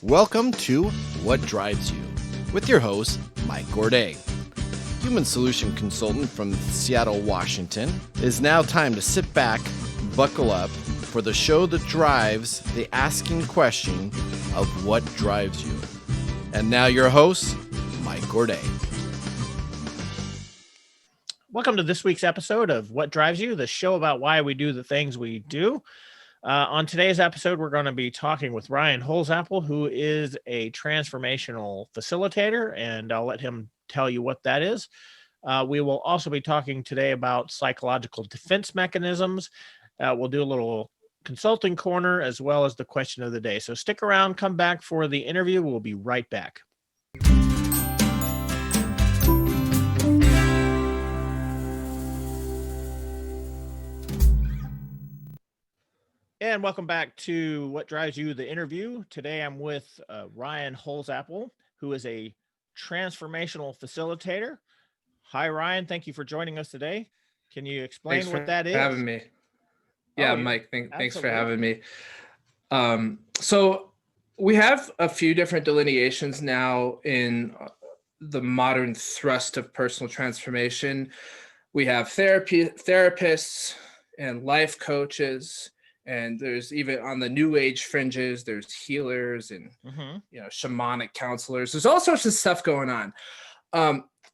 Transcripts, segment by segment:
Welcome to What Drives You with your host, Mike Gourdet. Human solution consultant from Seattle, Washington. It is now time to sit back, buckle up for the show that drives the asking question of what drives you. And now your host, Mike Gourdet. Welcome to this week's episode of What Drives You, the show about why we do the things we do. On today's episode, we're going to be talking with Ryan Holsapple, who is a transformational facilitator, and I'll let him tell you what that is. We will also be talking today about psychological defense mechanisms. We'll do a little consulting corner as well as the question of the day. So stick around, come back for the interview. We'll be right back. And welcome back to What Drives You, the interview. Today I'm with Ryan Holsapple, who is a transformational facilitator. Hi, Ryan. Thank you for joining us today. Can you explain what that is? Thanks for having me. Yeah, Oh, Mike, thanks for having me. So we have a few different delineations now in the modern thrust of personal transformation. We have therapists and life coaches. And there's even on the new age fringes, there's healers and shamanic counselors. There's all sorts of stuff going on.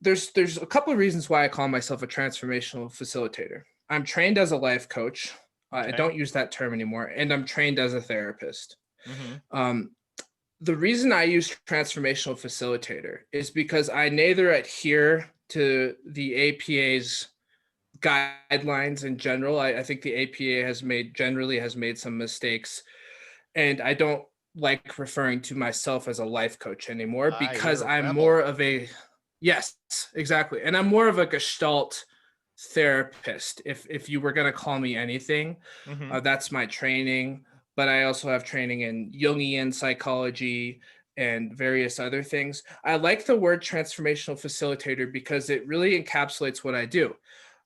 There's a couple of reasons why I call myself a transformational facilitator. I'm trained as a life coach. I don't use that term anymore, and I'm trained as a therapist. The reason I use transformational facilitator is because I neither adhere to the APA's guidelines in general. I think the APA has made some mistakes, and I don't like referring to myself as a life coach anymore because I'm more of a yes, exactly, and I'm more of a Gestalt therapist. If you were going to call me anything, that's my training. But I also have training in Jungian psychology and various other things. I like the word transformational facilitator because it really encapsulates what I do.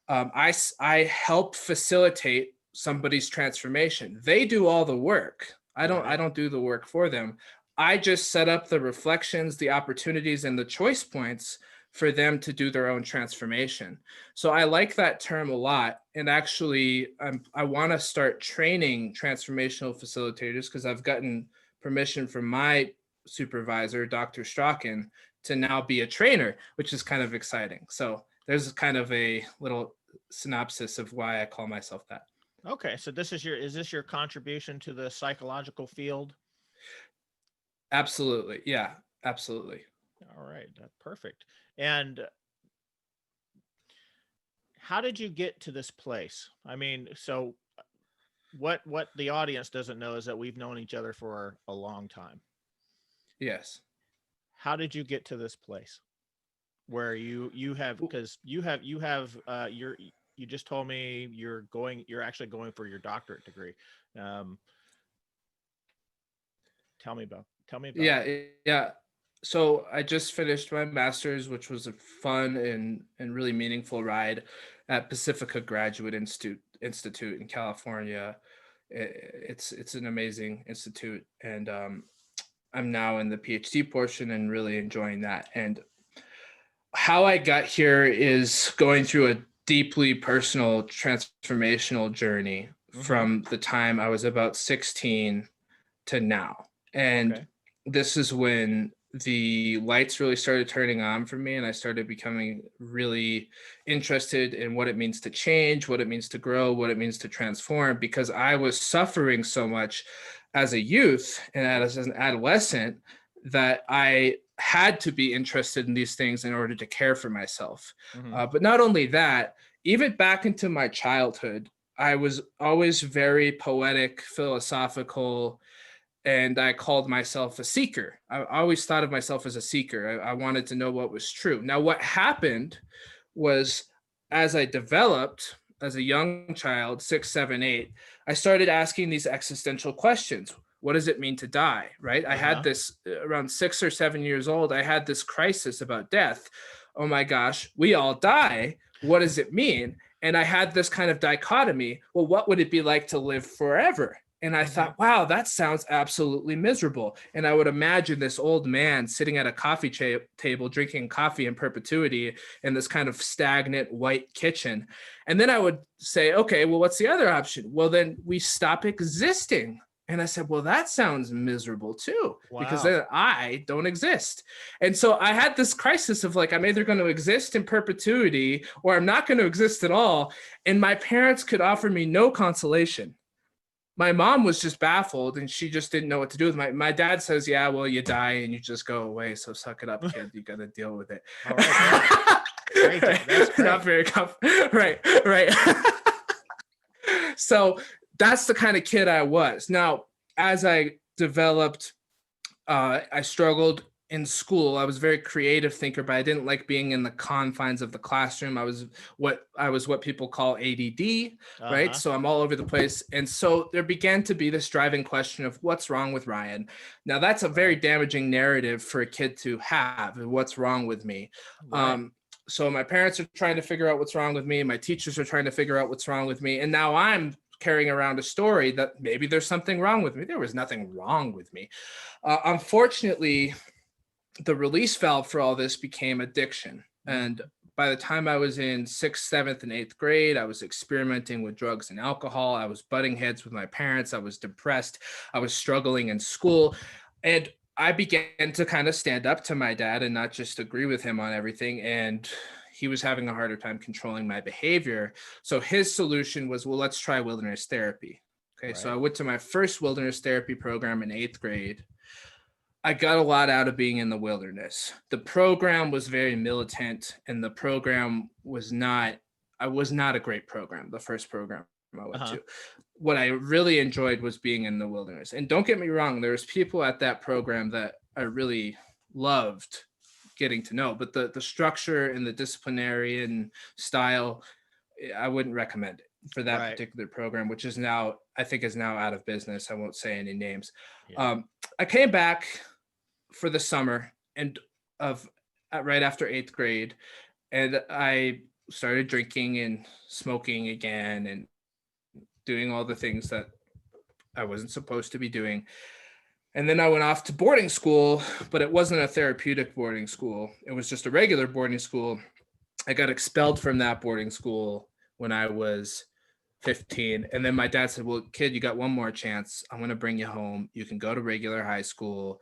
I help facilitate somebody's transformation. They do all the work. I don't do the work for them. I just set up the reflections, the opportunities, and the choice points for them to do their own transformation. So I like that term a lot. And actually, I want to start training transformational facilitators because I've gotten permission from my supervisor, Dr. Strachan, to now be a trainer, which is kind of exciting. So there's kind of a little synopsis of why I call myself that. Okay, so is this your contribution to the psychological field? Absolutely. Yeah, absolutely. All right, that's perfect. And how did you get to this place? I mean, so what the audience doesn't know is that we've known each other for a long time. Yes. How did you get to this place where you just told me you're actually going for your doctorate degree? Tell me about Yeah. So I just finished my master's, which was a fun and really meaningful ride at Pacifica Graduate Institute in California. It's an amazing institute, and I'm now in the PhD portion and really enjoying that. And how I got here is going through a deeply personal transformational journey from the time I was about 16 to now. And this is when the lights really started turning on for me, and I started becoming really interested in what it means to change, what it means to grow, what it means to transform, because I was suffering so much as a youth and as an adolescent that I had to be interested in these things in order to care for myself. But not only that, even back into my childhood, I was always very poetic, philosophical, and I called myself a seeker. I always thought of myself as a seeker. I wanted to know what was true. Now, what happened was as I developed as a young child, 6, 7, 8, I started asking these existential questions. What does it mean to die, right? I had this around 6 or 7 years old. I had this crisis about death. Oh my gosh, we all die. What does it mean? And I had this kind of dichotomy. Well, what would it be like to live forever? And I thought, wow, that sounds absolutely miserable. And I would imagine this old man sitting at a coffee table, drinking coffee in perpetuity in this kind of stagnant white kitchen. And then I would say, okay, well, what's the other option? Well, then we stop existing. And I said, well, that sounds miserable too, because Wow. then I don't exist. And so I had this crisis of like, I'm either going to exist in perpetuity or I'm not going to exist at all. And my parents could offer me no consolation. My mom was just baffled and she just didn't know what to do with my dad says, yeah, well, you die and you just go away. So suck it up, kid. You got to deal with it. All right. Great. That's great. Not very right. So that's the kind of kid I was. Now, as I developed, I struggled in school. I was a very creative thinker, but I didn't like being in the confines of the classroom. I was what people call ADD, right? So I'm all over the place. And so there began to be this driving question of what's wrong with Ryan. Now that's a very damaging narrative for a kid to have. What's wrong with me? Right. So my parents are trying to figure out what's wrong with me. My teachers are trying to figure out what's wrong with me. And now I'm carrying around a story that maybe there's something wrong with me. There was nothing wrong with me. Unfortunately, the release valve for all this became addiction. And by the time I was in 6th, 7th, and 8th grade, I was experimenting with drugs and alcohol. I was butting heads with my parents. I was depressed. I was struggling in school. And I began to kind of stand up to my dad and not just agree with him on everything. And he was having a harder time controlling my behavior. So his solution was, well, let's try wilderness therapy. Okay, so I went to my first wilderness therapy program in 8th grade. I got a lot out of being in the wilderness. The program was very militant, and the program was not a great program, the first program I went to. What I really enjoyed was being in the wilderness. And don't get me wrong, there's people at that program that I really loved getting to know, but the structure and the disciplinarian style, I wouldn't recommend it for that particular program, which is now, I think is now out of business. I won't say any names. I came back for the summer and right after 8th grade, and I started drinking and smoking again and doing all the things that I wasn't supposed to be doing. And then I went off to boarding school, but it wasn't a therapeutic boarding school. It was just a regular boarding school. I got expelled from that boarding school when I was 15. And then my dad said, well, kid, you got one more chance. I'm going to bring you home. You can go to regular high school,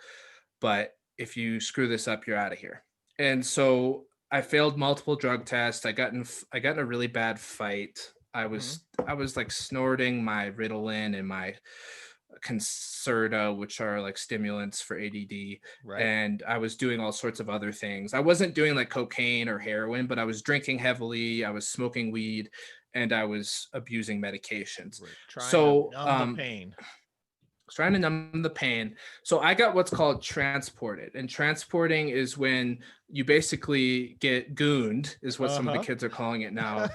but if you screw this up, you're out of here. And so I failed multiple drug tests. I got in a really bad fight. I was like snorting my Ritalin and my Concerta, which are like stimulants for ADD. And I was doing all sorts of other things. I wasn't doing like cocaine or heroin, but I was drinking heavily. I was smoking weed and I was abusing medications. Trying to numb the pain. Trying to numb the pain. So I got what's called transported. And transporting is when you basically get gooned, is what some of the kids are calling it now.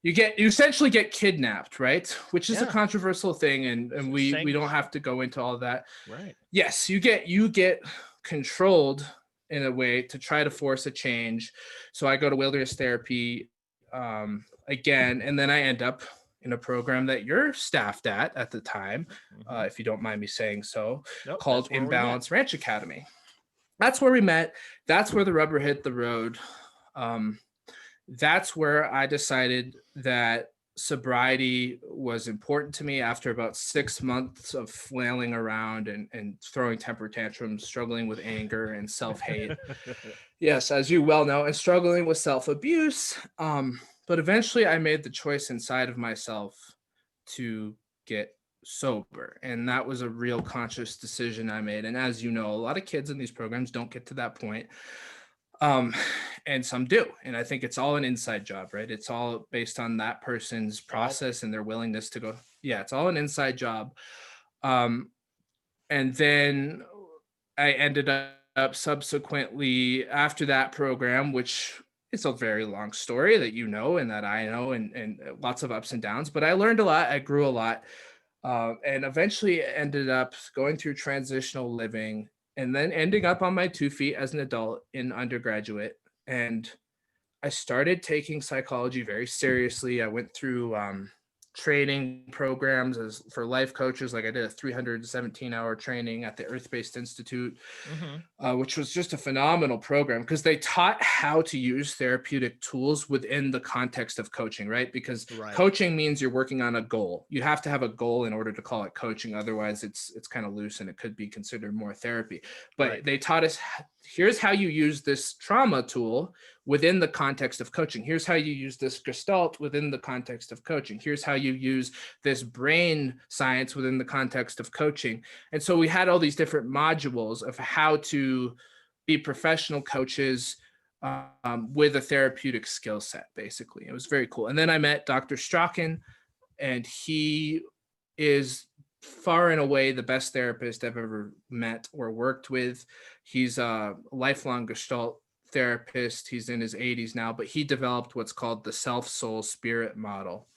You essentially get kidnapped, right? Which is a controversial thing, and we don't have to go into all that. Right. Yes, you get controlled in a way to try to force a change. So I go to wilderness therapy again, and then I end up in a program that you're staffed at the time, if you don't mind me saying so, called Imbalance Ranch Academy. That's where we met. That's where the rubber hit the road. That's where I decided that sobriety was important to me after about 6 months of flailing around and throwing temper tantrums, struggling with anger and self-hate. Yes, as you well know, and struggling with self-abuse. But eventually I made the choice inside of myself to get sober. And that was a real conscious decision I made. And as you know, a lot of kids in these programs don't get to that point. And some do. And I think it's all an inside job, right? It's all based on that person's process and their willingness to go. Yeah, it's all an inside job. And then I ended up subsequently after that program, which it's a very long story that you know and that I know, and lots of ups and downs, but I learned a lot. I grew a lot, and eventually ended up going through transitional living and then ending up on my 2 feet as an adult in undergraduate. And I started taking psychology very seriously. I went through training programs as for life coaches. Like I did a 317-hour training at the Earth-Based Institute, which was just a phenomenal program because they taught how to use therapeutic tools within the context of coaching, right? Because coaching means you're working on a goal. You have to have a goal in order to call it coaching. Otherwise, it's kind of loose and it could be considered more therapy. But they taught us, here's how you use this trauma tool within the context of coaching. Here's how you use this gestalt within the context of coaching. Here's how you use this brain science within the context of coaching. And so we had all these different modules of how to be professional coaches with a therapeutic skill set, basically. It was very cool. And then I met Dr. Strachan, and he is far and away the best therapist I've ever met or worked with. He's a lifelong Gestalt therapist. He's in his 80s now, but he developed what's called the self, soul, spirit model,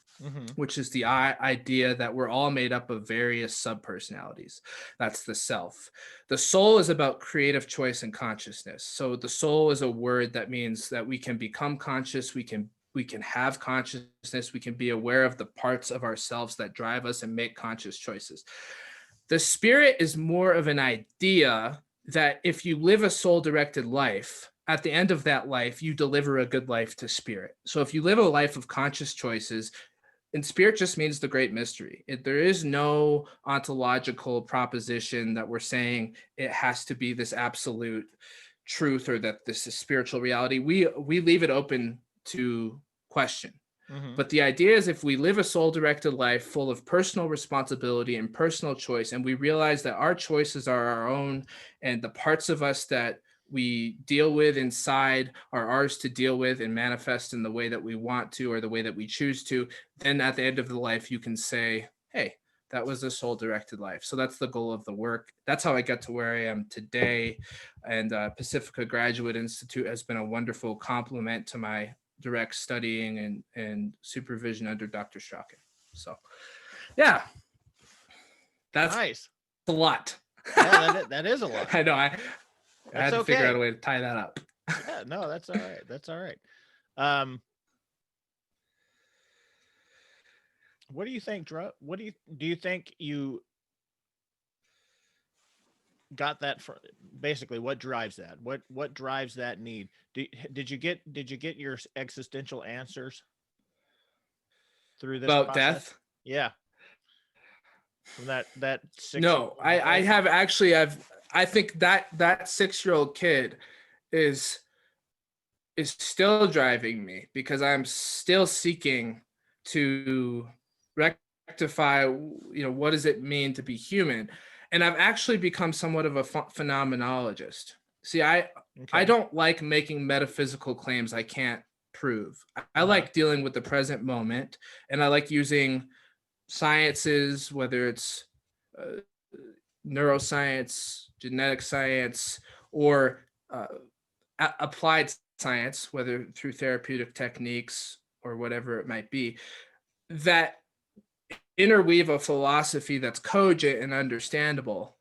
which is the idea that we're all made up of various subpersonalities. That's the self. The soul is about creative choice and consciousness. So the soul is a word that means that we can become conscious, we can have consciousness, we can be aware of the parts of ourselves that drive us and make conscious choices. The spirit is more of an idea that if you live a soul-directed life, at the end of that life, you deliver a good life to spirit. So if you live a life of conscious choices, and spirit just means the great mystery. There is no ontological proposition that we're saying it has to be this absolute truth or that this is spiritual reality. We leave it open to question. But the idea is if we live a soul-directed life full of personal responsibility and personal choice, and we realize that our choices are our own and the parts of us that we deal with inside are ours to deal with and manifest in the way that we want to or the way that we choose to, then at the end of the life, you can say, hey, that was a soul-directed life. So that's the goal of the work. That's how I got to where I am today. And Pacifica Graduate Institute has been a wonderful complement to my direct studying and supervision under Dr. Strachan. So, yeah, that's nice. A lot. Yeah, that is a lot. I know. I had to figure out a way to tie that up. Yeah, no, that's all right. That's all right. What do you think, what do you think you got that for? Basically, what drives that? What drives that need? Did you get your existential answers through this about process? death? Yeah. From that 6 No, I have actually. I think that 6-year-old kid is still driving me because I'm still seeking to rectify, what does it mean to be human? And I've actually become somewhat of a phenomenologist. See, I don't like making metaphysical claims I can't prove. I like dealing with the present moment, and I like using sciences, whether it's neuroscience, genetic science, or applied science, whether through therapeutic techniques or whatever it might be, that interweave a philosophy that's cogent and understandable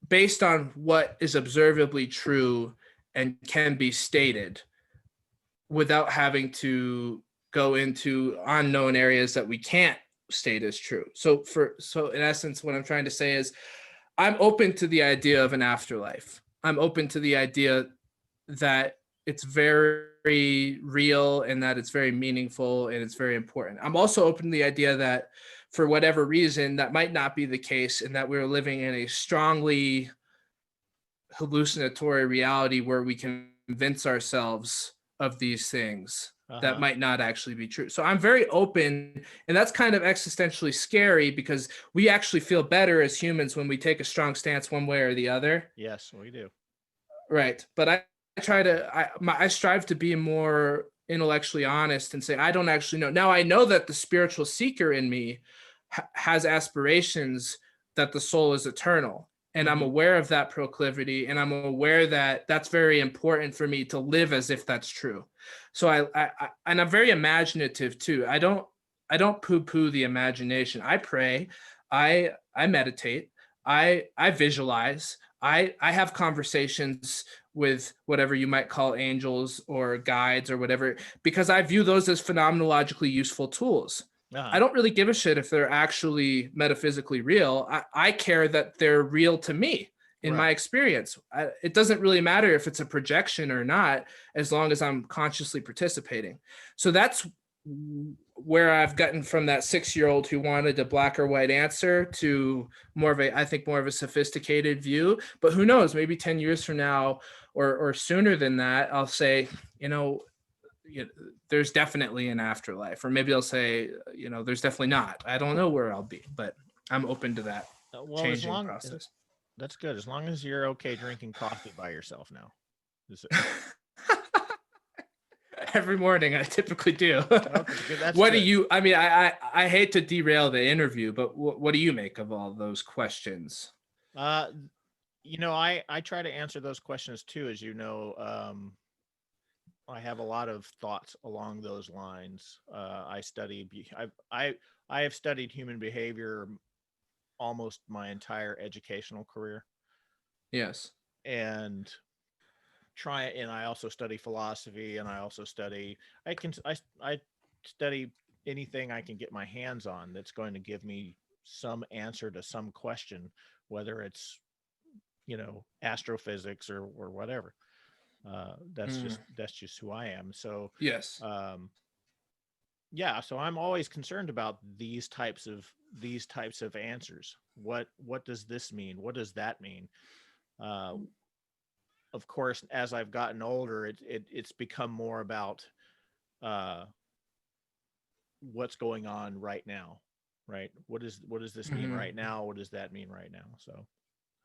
based on what is observably true and can be stated without having to go into unknown areas that we can't state as true. So in essence, what I'm trying to say is I'm open to the idea of an afterlife. I'm open to the idea that it's very real and that it's very meaningful and it's very important. I'm also open to the idea that for whatever reason, that might not be the case and that we're living in a strongly hallucinatory reality where we can convince ourselves of these things that might not actually be true. So I'm very open, and that's kind of existentially scary because we actually feel better as humans when we take a strong stance one way or the other. Yes, we do. Right. But I strive to be more intellectually honest and say, I don't actually know. Now I know that the spiritual seeker in me has aspirations that the soul is eternal. And I'm aware of that proclivity, and I'm aware that that's very important for me to live as if that's true. So and I'm very imaginative too. I don't poo-poo the imagination. I pray, I meditate, I visualize, I have conversations with whatever you might call angels or guides or whatever, because I view those as phenomenologically useful tools. I don't really give a shit if they're actually metaphysically real. I care that they're real to me in my experience. It doesn't really matter if it's a projection or not, as long as I'm consciously participating. So that's where I've gotten from that 6-year-old who wanted a black or white answer to more of a sophisticated view. But who knows, maybe 10 years from now or sooner than that, I'll say, there's definitely an afterlife, or maybe I'll say, there's definitely not. I don't know where I'll be, but I'm open to that changing process. That's good. As long as you're okay drinking coffee by yourself now. Every morning I typically do. That's what good. do you, I mean, I hate to derail the interview, but what do you make of all those questions? I try to answer those questions too, as you know. I have a lot of thoughts along those lines. I have studied human behavior almost my entire educational career. Yes. And I also study philosophy, and I also study, I study anything I can get my hands on that's going to give me some answer to some question, whether it's, astrophysics or whatever. That's just who I am. So yes. So I'm always concerned about these types of answers. What does this mean? What does that mean? Of course, as I've gotten older, it's become more about what's going on right now, right? What does this mean right now? What does that mean right now? So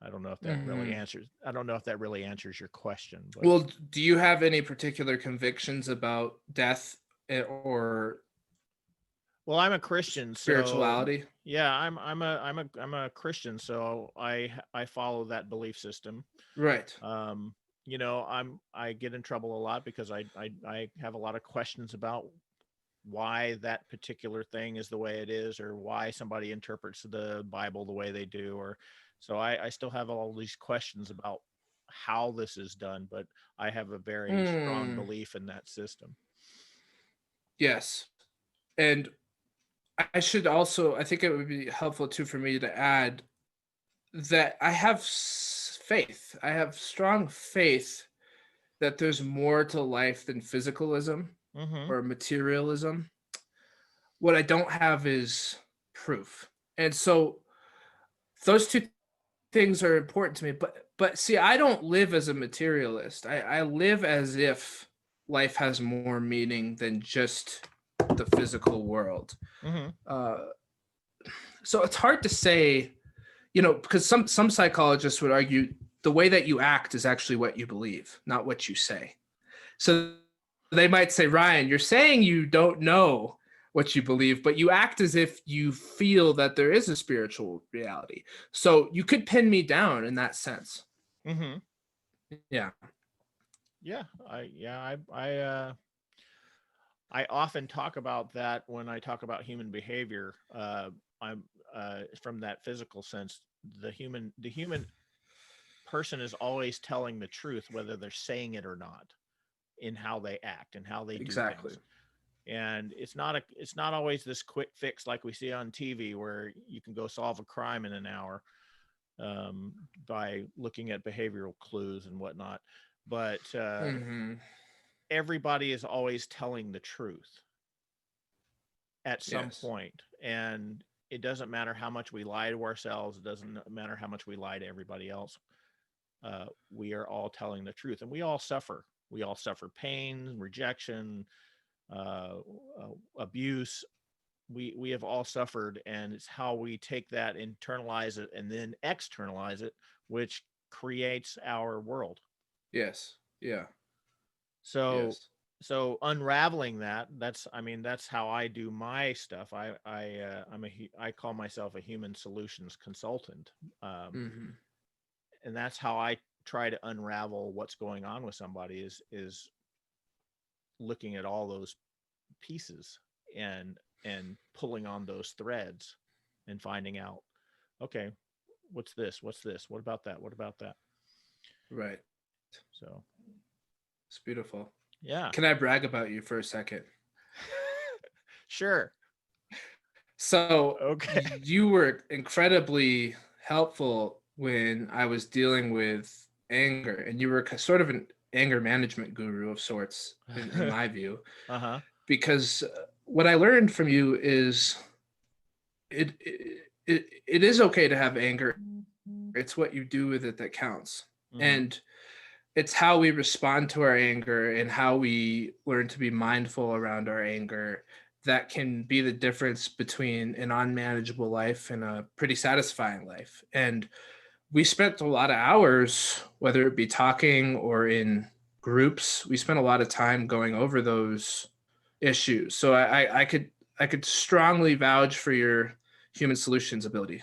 I don't know if that really answers. I don't know if that really answers your question. But. Well, do you have any particular convictions about death or? Well, I'm a Christian. Spirituality. So, yeah, I'm a Christian, so I follow that belief system. Right. I get in trouble a lot because I have a lot of questions about why that particular thing is the way it is, or why somebody interprets the Bible the way they do, or so I still have all these questions about how this is done, but I have a very strong belief in that system. Yes. And I think it would be helpful too for me to add that I have faith. I have strong faith that there's more to life than physicalism or materialism. What I don't have is proof. And so those two things are important to me. But see, I don't live as a materialist. I live as if life has more meaning than just the physical world. So it's hard to say, because some psychologists would argue the way that you act is actually what you believe, not what you say. So they might say, Ryan, you're saying you don't know what you believe, but you act as if you feel that there is a spiritual reality. So you could pin me down in that sense. Yeah. Yeah. I often talk about that when I talk about human behavior. I'm from that physical sense. The human person is always telling the truth, whether they're saying it or not, in how they act and how they do things. And it's not always this quick fix like we see on TV, where you can go solve a crime in an hour by looking at behavioral clues and whatnot. But everybody is always telling the truth at some point. And it doesn't matter how much we lie to ourselves. It doesn't matter how much we lie to everybody else. We are all telling the truth, and we all suffer. We all suffer pain, rejection, abuse. We have all suffered, and it's how we take that, internalize it, and then externalize it, which creates our world. Yes. Yeah. So unraveling that's how I do my stuff. I call myself a human solutions consultant. And that's how I try to unravel what's going on with somebody, is looking at all those pieces and pulling on those threads and finding out, okay, what's this? What about that? Right. So it's beautiful. Yeah. Can I brag about you for a second? Sure. So Okay. you were incredibly helpful when I was dealing with anger, and you were sort of an anger management guru of sorts, in my view, Uh-huh. because what I learned from you is it is okay to have anger. It's what you do with it that counts. Mm-hmm. And it's how we respond to our anger and how we learn to be mindful around our anger that can be the difference between an unmanageable life and a pretty satisfying life. And we spent a lot of hours, whether it be talking or in groups, we spent a lot of time going over those issues. So I could strongly vouch for your human solutions ability.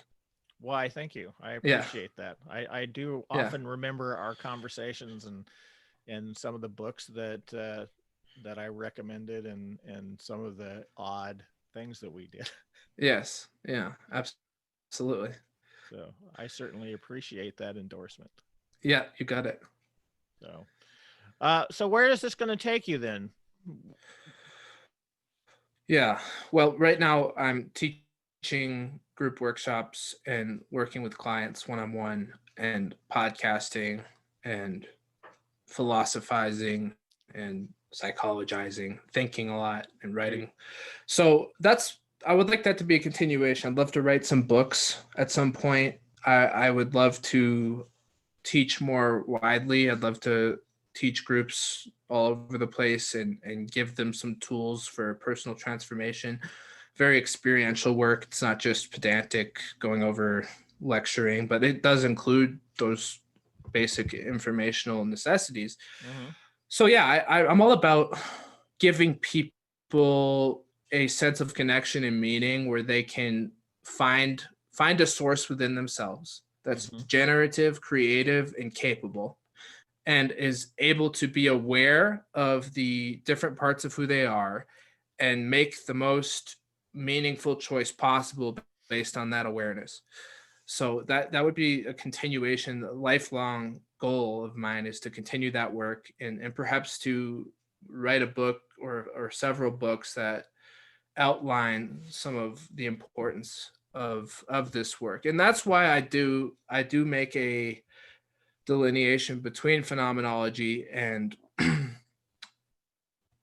Why, thank you. I Yeah. appreciate that. I do Yeah. often remember our conversations and some of the books that I recommended and some of the odd things that we did. Yes. Yeah. Absolutely. So I certainly appreciate that endorsement. Yeah, you got it. So where is this going to take you then? Yeah. Well, right now I'm teaching group workshops and working with clients one on one and podcasting and philosophizing and psychologizing, thinking a lot and writing. So I would like that to be a continuation. I'd love to write some books at some point. I would love to teach more widely. I'd love to teach groups all over the place and give them some tools for personal transformation. Very experiential work. It's not just pedantic going over lecturing, but it does include those basic informational necessities. Mm-hmm. So yeah, I'm all about giving people a sense of connection and meaning where they can find a source within themselves that's Mm-hmm. generative, creative, and capable, and is able to be aware of the different parts of who they are and make the most meaningful choice possible based on that awareness. So that would be a continuation, a lifelong goal of mine is to continue that work and perhaps to write a book or several books that outline some of the importance of this work. And that's why I do make a delineation between phenomenology and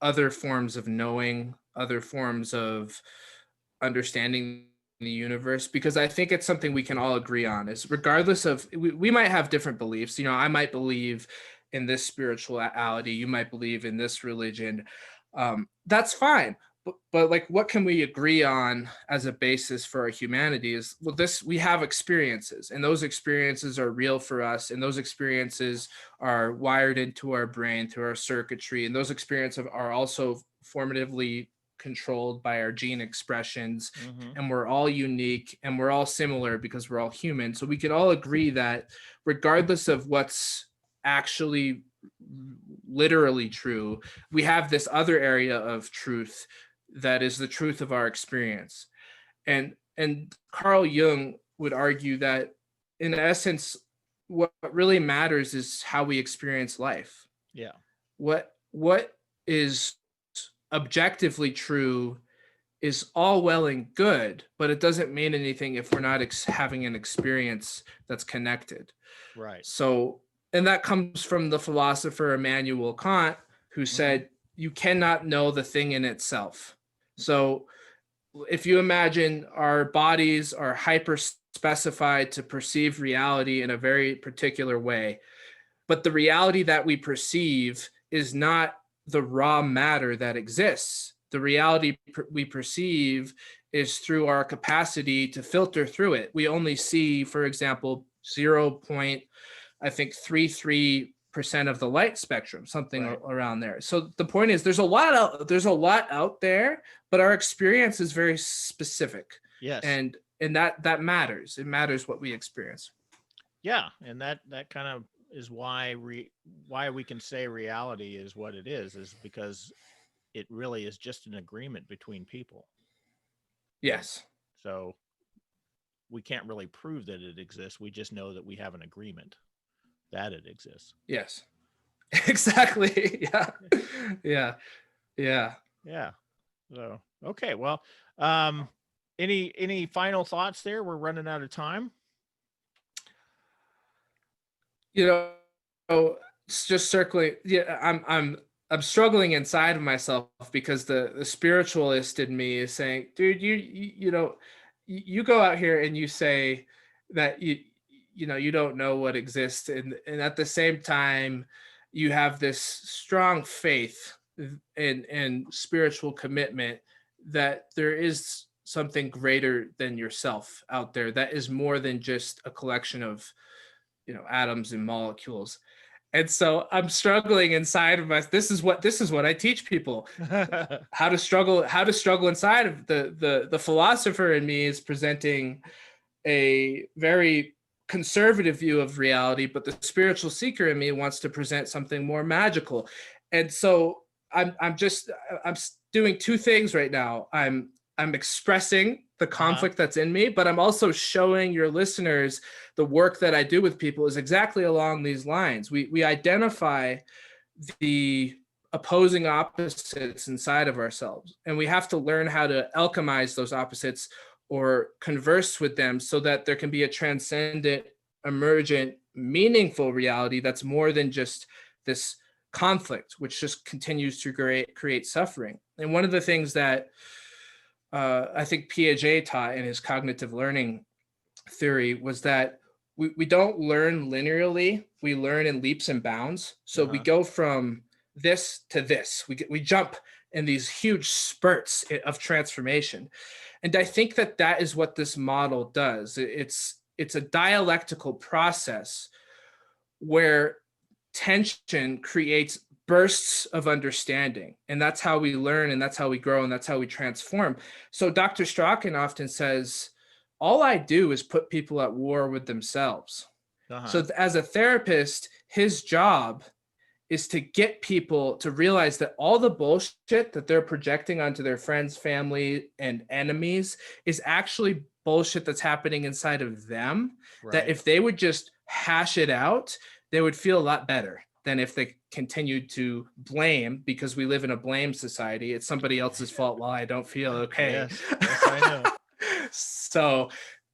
other forms of knowing, other forms of understanding the universe, because I think it's something we can all agree on is regardless of we might have different beliefs. You know, I might believe in this spirituality, you might believe in this religion. That's fine. But like what can we agree on as a basis for our humanity is, well, this we have experiences and those experiences are real for us and those experiences are wired into our brain through our circuitry and those experiences are also formatively controlled by our gene expressions, Mm-hmm. and we're all unique and we're all similar because we're all human. So we could all agree that regardless of what's actually literally true, we have this other area of truth that is the truth of our experience. And Carl Jung would argue that in essence what really matters is how we experience life. Yeah. What is objectively true is all well and good, but it doesn't mean anything if we're not having an experience that's connected. Right. So, and that comes from the philosopher Immanuel Kant, who Mm-hmm. said, you cannot know the thing in itself. So, if you imagine our bodies are hyper specified to perceive reality in a very particular way, but the reality that we perceive is not the raw matter that exists. The reality we perceive is through our capacity to filter through it. We only see, for example, 0.33% of the light spectrum, something Right. around there. So the point is, there's a lot out there, but our experience is very specific, Yes. and that matters. It matters what we experience. Yeah, and that kind of is why why we can say reality is what it is because it really is just an agreement between people. Yes. So we can't really prove that it exists. We just know that we have an agreement that it exists. Yes. Exactly. Yeah. Yeah. Yeah. Yeah. So okay, well, um, Any final thoughts there? We're running out of time. You know, it's just circling. Yeah, I'm struggling inside of myself because the spiritualist in me is saying, dude, you go out here and you say that you don't know what exists, and at the same time you have this strong faith and spiritual commitment that there is something greater than yourself out there that is more than just a collection of atoms and molecules. And so I'm struggling inside of this is what I teach people, how to struggle inside of the philosopher in me is presenting a very conservative view of reality, but the spiritual seeker in me wants to present something more magical. And so I'm doing two things right now. I'm expressing the conflict that's in me, but I'm also showing your listeners the work that I do with people is exactly along these lines. We identify the opposing opposites inside of ourselves, and we have to learn how to alchemize those opposites or converse with them so that there can be a transcendent, emergent, meaningful reality that's more than just this conflict, which just continues to create suffering. And one of the things that I think Piaget taught in his cognitive learning theory was that we don't learn linearly, we learn in leaps and bounds. So we go from this to this. We jump in these huge spurts of transformation. And I think that is what this model does. It's a dialectical process where tension creates bursts of understanding, and that's how we learn, and that's how we grow, and that's how we transform. So Dr. Strachan often says, all I do is put people at war with themselves. So as a therapist, his job is to get people to realize that all the bullshit that they're projecting onto their friends, family, and enemies is actually bullshit that's happening inside of them. Right. That if they would just hash it out, they would feel a lot better than if they continued to blame, because we live in a blame society. It's somebody else's fault while I don't feel okay. Yes, I know. So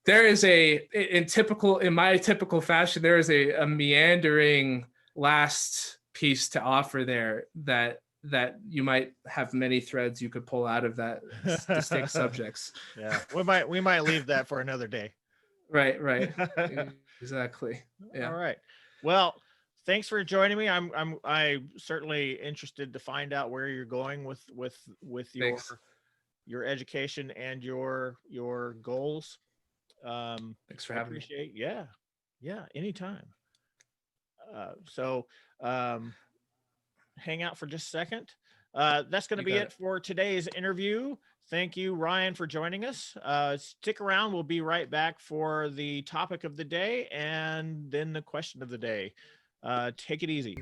there is in my typical fashion, there is a meandering last piece to offer there that you might have many threads you could pull out of that distinct subjects. Yeah, we might leave that for another day. Right. Exactly. Yeah. All right. Well, thanks for joining me. I'm certainly interested to find out where you're going with your education and your goals. Thanks for having me. Yeah, anytime. So hang out for just a second. That's going to be it for today's interview. Thank you, Ryan, for joining us. Stick around. We'll be right back for the topic of the day and then the question of the day. Take it easy.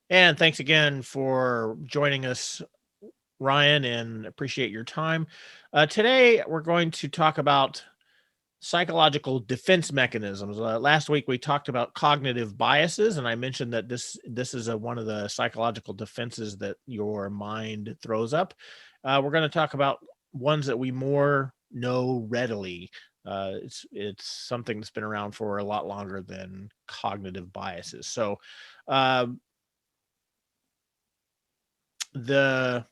And thanks again for joining us, Ryan, and appreciate your time. Today, we're going to talk about psychological defense mechanisms. Last week, we talked about cognitive biases, and I mentioned that this is one of the psychological defenses that your mind throws up. We're going to talk about ones that we more know readily. It's something that's been around for a lot longer than cognitive biases. So the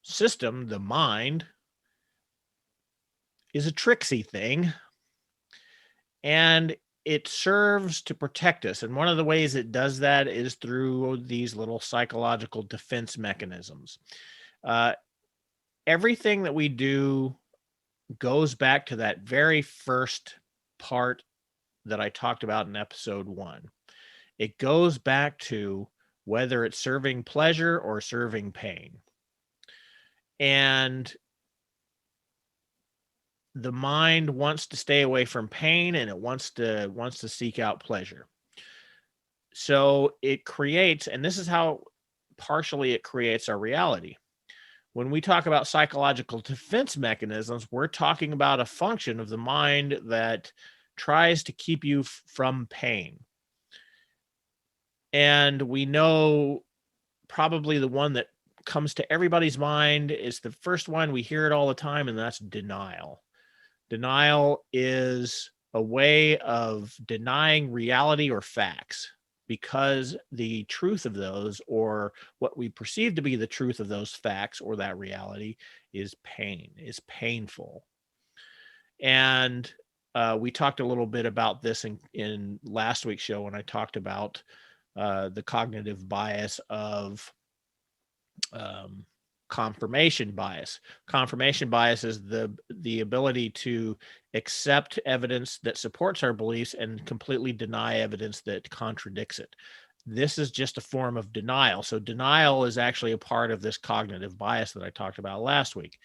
system, the mind, is a tricksy thing, and it serves to protect us. And one of the ways it does that is through these little psychological defense mechanisms. Everything that we do goes back to that very first part that I talked about in episode 1. It goes back to whether it's serving pleasure or serving pain. And the mind wants to stay away from pain, and it wants to seek out pleasure. So it creates, and this is how partially it creates our reality. When we talk about psychological defense mechanisms, we're talking about a function of the mind that tries to keep you from pain. And we know probably the one that comes to everybody's mind is the first one. We hear it all the time, and that's denial. Denial is a way of denying reality or facts because the truth of those, or what we perceive to be the truth of those facts or that reality, is painful. And we talked a little bit about this in last week's show when I talked about the cognitive bias of confirmation bias. Confirmation bias is the ability to accept evidence that supports our beliefs and completely deny evidence that contradicts it. This is just a form of denial. So denial is actually a part of this cognitive bias that I talked about last week.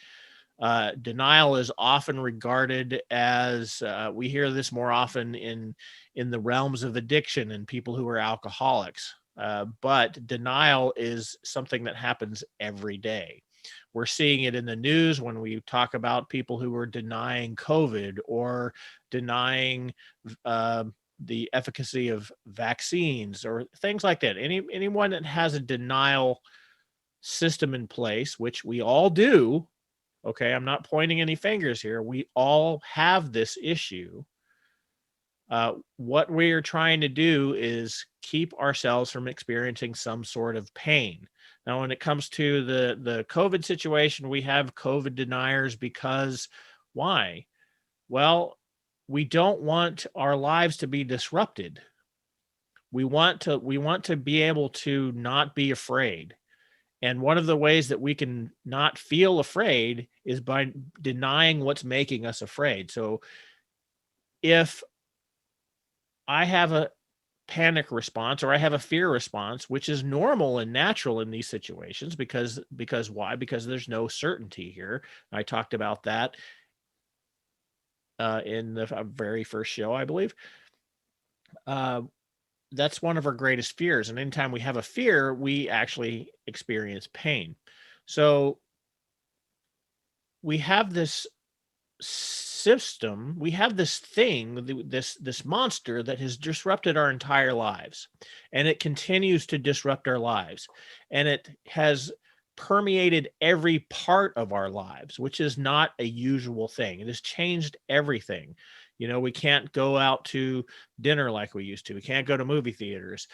Denial is often regarded as we hear this more often in the realms of addiction and people who are alcoholics. But denial is something that happens every day. We're seeing it in the news when we talk about people who are denying COVID or denying the efficacy of vaccines or things like that. Anyone that has a denial system in place, which we all do. Okay, I'm not pointing any fingers here. We all have this issue. What we are trying to do is keep ourselves from experiencing some sort of pain. Now, when it comes to the COVID situation, we have COVID deniers because why? Well, we don't want our lives to be disrupted. We want to be able to not be afraid. And one of the ways that we can not feel afraid is by denying what's making us afraid. So if I have a panic response or I have a fear response, which is normal and natural in these situations, because why? Because there's no certainty here. I talked about that in the very first show, I believe. That's one of our greatest fears. And anytime we have a fear, we actually experience pain. So we have this system, we have this thing, this monster that has disrupted our entire lives, and it continues to disrupt our lives, and it has permeated every part of our lives, which is not a usual thing. It has changed everything. We can't go out to dinner like we used to. We can't go to movie theaters.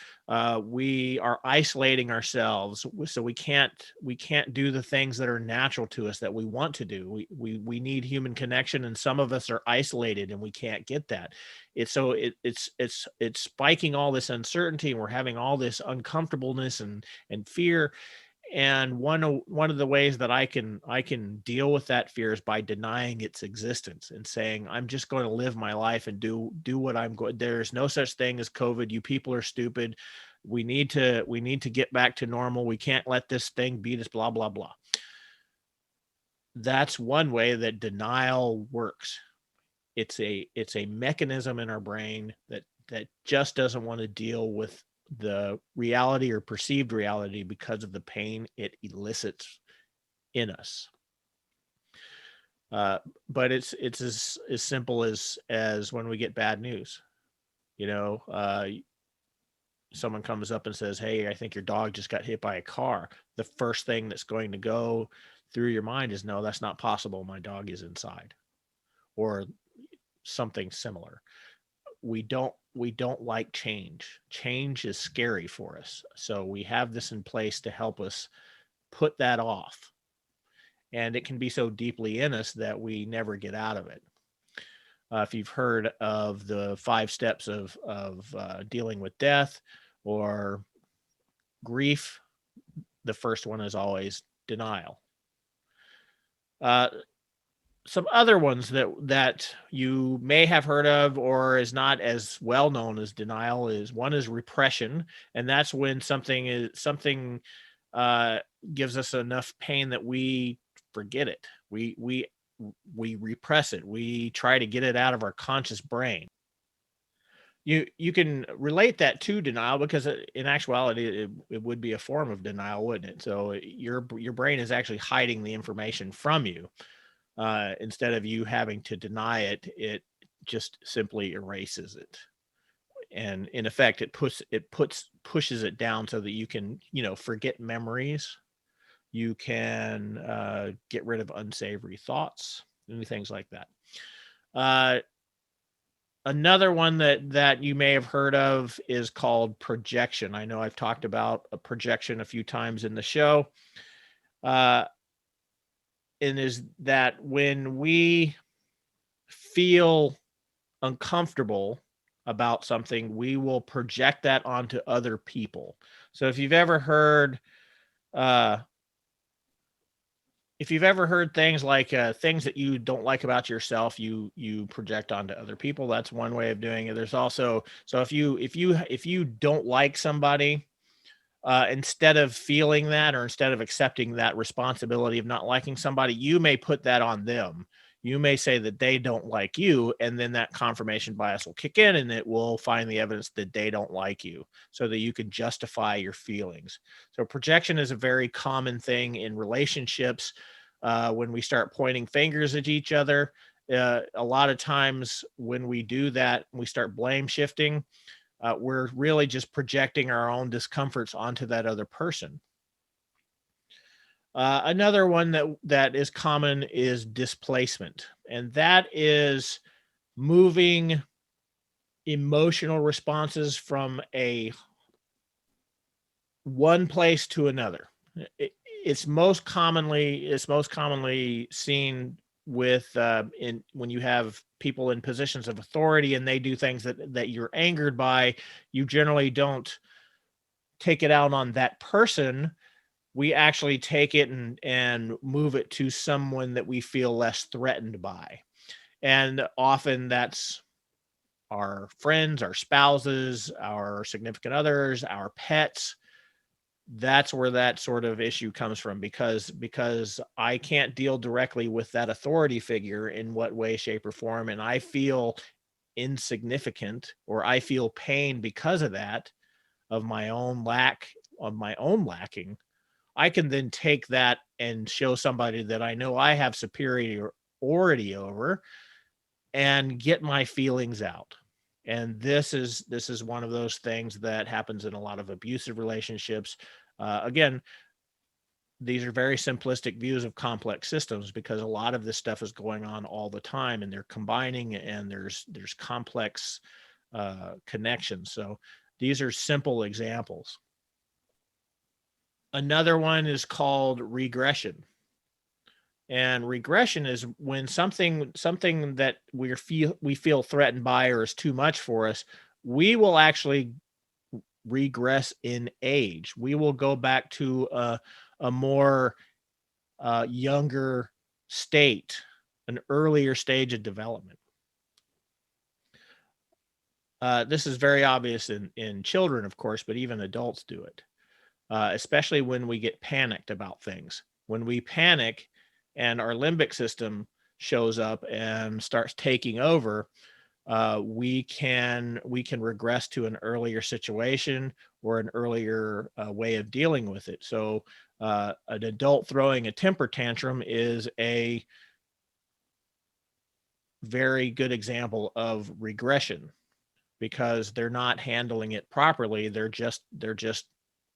We are isolating ourselves, so we can't do the things that are natural to us that we want to do. We need human connection, and some of us are isolated, and we can't get that. It's spiking all this uncertainty, and we're having all this uncomfortableness and fear. And one of the ways that I can deal with that fear is by denying its existence and saying, I'm just going to live my life and do what I'm going. There's no such thing as COVID. You people are stupid. We need to get back to normal. We can't let this thing beat us, blah, blah, blah. That's one way that denial works. It's a mechanism in our brain that just doesn't want to deal with the reality or perceived reality because of the pain it elicits in us. But it's as simple as when we get bad news. Someone comes up and says, hey, I think your dog just got hit by a car. The first thing that's going to go through your mind is, no, that's not possible. My dog is inside, or something similar. We don't like change. Change is scary for us. So we have this in place to help us put that off. And it can be so deeply in us that we never get out of it. If you've heard of the 5 steps of dealing with death or grief, the first one is always denial. Some other ones that you may have heard of or is not as well known as denial is repression, and that's when something gives us enough pain that we forget it. We repress it. We try to get it out of our conscious brain. You can relate that to denial because in actuality it would be a form of denial, wouldn't it? So your brain is actually hiding the information from you. Instead of you having to deny it, it just simply erases it. and in effect it pushes it down so that you can, forget memories. You can get rid of unsavory thoughts and things like that. Another one that you may have heard of is called projection. I know I've talked about a projection a few times in the show. And is that when we feel uncomfortable about something, we will project that onto other people. So if you've ever heard things like things that you don't like about yourself, you project onto other people. That's one way of doing it. There's also, so if you don't like somebody, instead of feeling that, or instead of accepting that responsibility of not liking somebody, you may put that on them. You may say that they don't like you, and then that confirmation bias will kick in, and it will find the evidence that they don't like you, so that you can justify your feelings. So projection is a very common thing in relationships. When we start pointing fingers at each other, a lot of times when we do that, we start blame shifting. We're really just projecting our own discomforts onto that other person. Another one that is common is displacement, and that is moving emotional responses from one place to another. It's most commonly seen with when you have people in positions of authority and they do things that you're angered by. You generally don't take it out on that person. We actually take it and move it to someone that we feel less threatened by. And often that's our friends, our spouses, our significant others, our pets. That's where that sort of issue comes from, because I can't deal directly with that authority figure in what way, shape, or form, and I feel insignificant, or I feel pain because of that, of my own lacking. I can then take that and show somebody that I know I have superiority over, and get my feelings out. And this is one of those things that happens in a lot of abusive relationships. Again, these are very simplistic views of complex systems, because a lot of this stuff is going on all the time, and they're combining, and there's complex connections. So these are simple examples. Another one is called regression. And regression is when something that we feel threatened by, or is too much for us, we will actually regress in age. We will go back to a more younger state, an earlier stage of development. This is very obvious in children, of course, but even adults do it, especially when we get panicked about things. When we panic and our limbic system shows up and starts taking over, we can regress to an earlier situation, or an earlier way of dealing with it. So an adult throwing a temper tantrum is a very good example of regression, because they're not handling it properly. They're just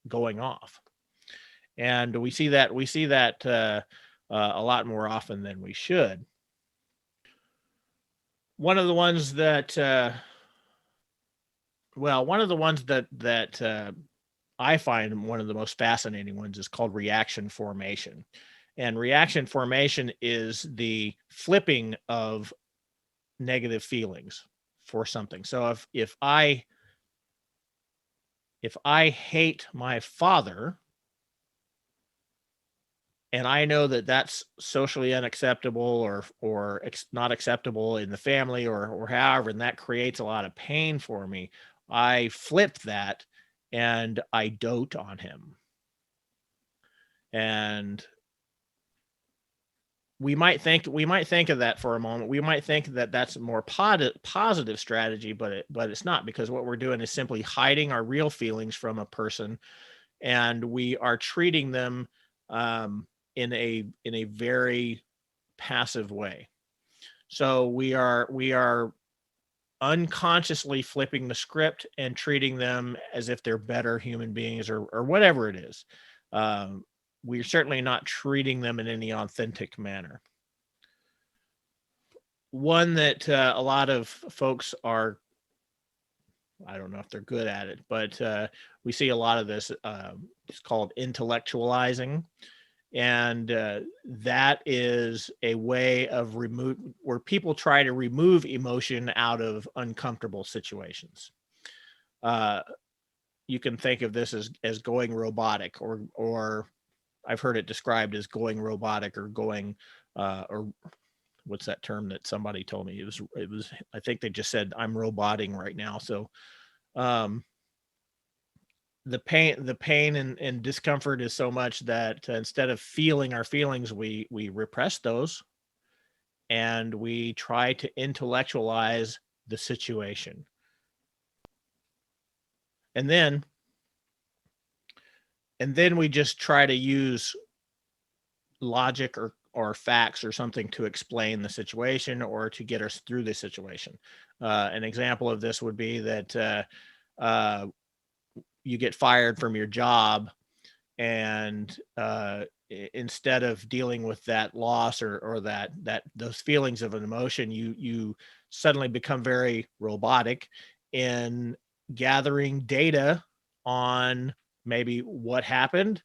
going off. And we see that a lot more often than we should. One of the ones that I find one of the most fascinating ones is called reaction formation. And reaction formation is the flipping of negative feelings for something. So if I hate my father, and I know that that's socially unacceptable, or not acceptable in the family, or however, and that creates a lot of pain for me, I flip that and I dote on him. And we might think of that for a moment. We might think that that's a more positive strategy, but it's not, because what we're doing is simply hiding our real feelings from a person, and we are treating them in a very passive way. So we are unconsciously flipping the script and treating them as if they're better human beings or whatever it is. We're certainly not treating them in any authentic manner. One that a lot of folks are, I don't know if they're good at it, but we see a lot of this. It's called intellectualizing. And that is a way of where people try to remove emotion out of uncomfortable situations. You can think of this as going robotic, or I've heard it described as going robotic, or going, or what's that term that somebody told me? It was, I think they just said, I'm roboting right now. So the pain and discomfort is so much that instead of feeling our feelings, we repress those, and we try to intellectualize the situation. And then we just try to use logic or facts or something to explain the situation or to get us through the situation. An example of this would be that you get fired from your job, and instead of dealing with that loss or that those feelings of an emotion, you suddenly become very robotic in gathering data on maybe what happened.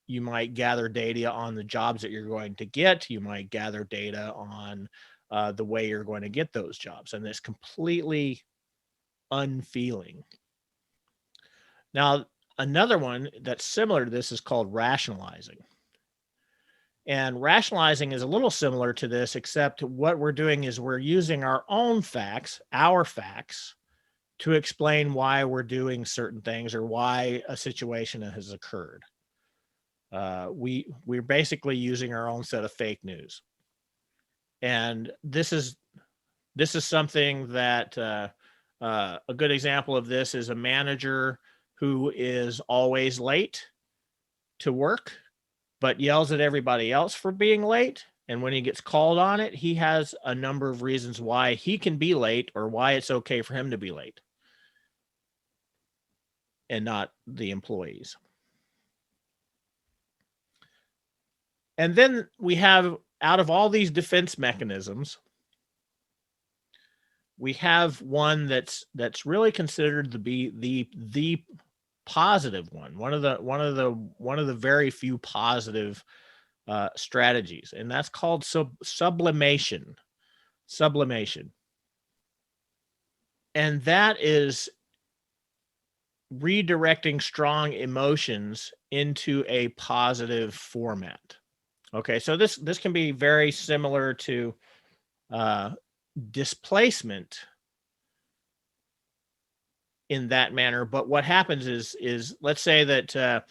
You might gather data on the jobs that you're going to get. You might gather data on the way you're going to get those jobs, and it's completely unfeeling. Now, another one that's similar to this is called rationalizing. And rationalizing is a little similar to this, except what we're doing is we're using our own facts, to explain why we're doing certain things or why a situation has occurred. We're basically using our own set of fake news. And this is something that a good example of this is a manager who is always late to work, but yells at everybody else for being late. And when he gets called on it, he has a number of reasons why he can be late or why it's okay for him to be late, and not the employees. And then we have, out of all these defense mechanisms, we have one that's really considered to be the positive one, one of the very few positive strategies, and that's called sublimation. And that is redirecting strong emotions into a positive format. Okay, so this can be very similar to displacement in that manner. But what happens is let's say that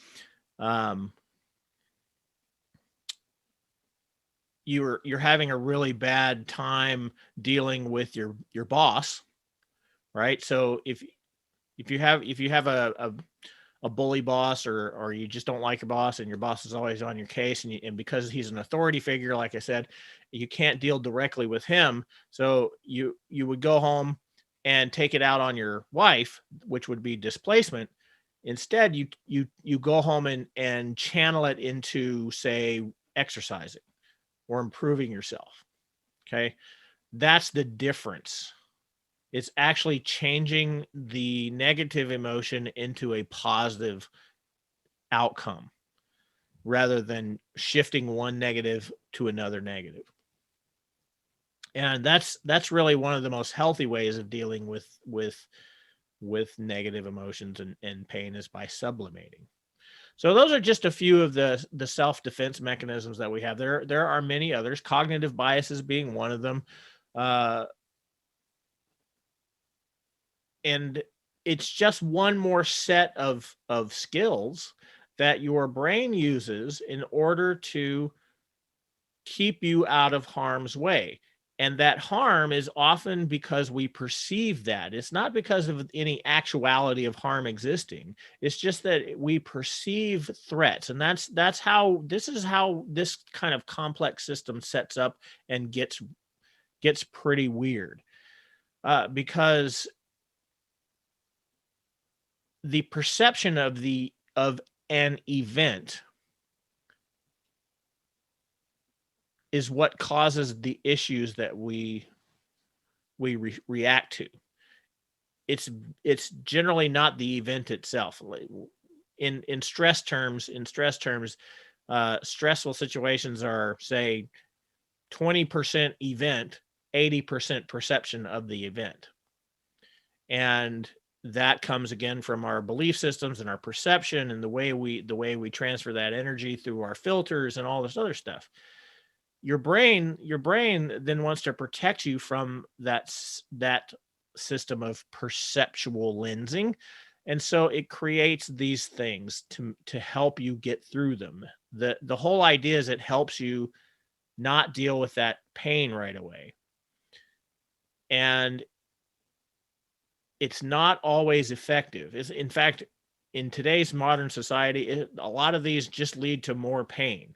you're having a really bad time dealing with your boss, right? So if you have a bully boss, or you just don't like your boss, and your boss is always on your case, and because he's an authority figure, like I said, you can't deal directly with him. So you would go home and take it out on your wife, which would be displacement. Instead, you go home and channel it into, say, exercising or improving yourself. Okay. That's the difference. It's actually changing the negative emotion into a positive outcome rather than shifting one negative to another negative. And that's really one of the most healthy ways of dealing with negative emotions and pain, is by sublimating. So those are just a few of the self-defense mechanisms that we have. There are many others, cognitive biases being one of them. And it's just one more set of skills that your brain uses in order to keep you out of harm's way. And that harm is often because we perceive that. It's not because of any actuality of harm existing. It's just that we perceive threats. And that's how this kind of complex system sets up and gets pretty weird. because the perception of an event is what causes the issues that we react to. It's generally not the event itself. In stress terms, stressful situations are, say, 20% event, 80% perception of the event. And that comes again from our belief systems and our perception and the way we transfer that energy through our filters and all this other stuff. Your brain then wants to protect you from that system of perceptual lensing. And so it creates these things to help you get through them. The whole idea is it helps you not deal with that pain right away. And it's not always effective. In fact, in today's modern society, a lot of these just lead to more pain.